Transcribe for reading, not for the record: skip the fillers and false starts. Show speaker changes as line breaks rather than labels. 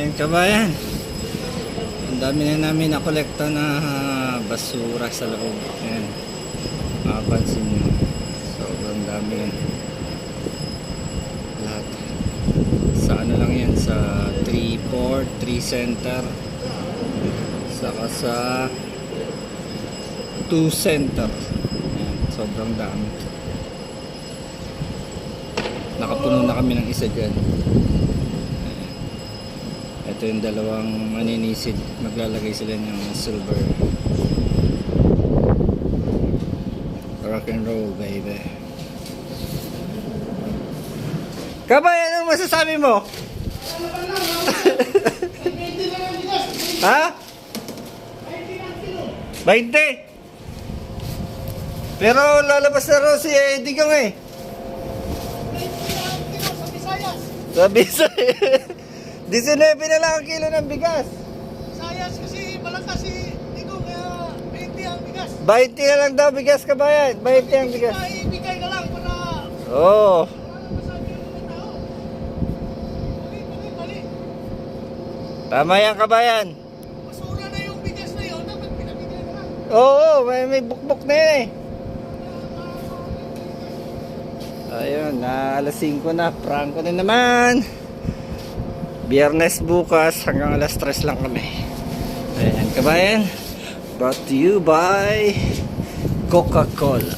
Ayan kabayan, ang dami na namin nakolekta na basura sa loob. Ayan, mapapansin nyo, sobrang dami yan. Lahat sa ano lang yan, sa 3 port, 3 center, saka sa 2 center. Ayan, sobrang dami. Nakapuno na kami ng isa dyan. Ito yung dalawang maninisid, maglalagay sila ng silver. Rock and roll, baby. Kabayan, anong masasabi mo? Ha? 20? Pero lalabas na raw si Eddie Gang eh. Sa Visayas. 19 na lang ang kilo ng bigas.
Sayas kasi malakas si Digong, kaya 20 ang bigas.
20 na lang daw bigas kabayan. 20 ang bigas.
Ibigay na lang para
Oo.
masabi yung mga tao. Mali.
Tama yan kabayan.
Basura na yung bigas na yun, dapat pinabigay na lang.
Oo, may bukbok na yan eh. Ayun, na alas 5 na. Prangko na naman. Biyernes bukas hanggang alas 3 lang kami. Ayan kabayan, brought to you by Coca-Cola.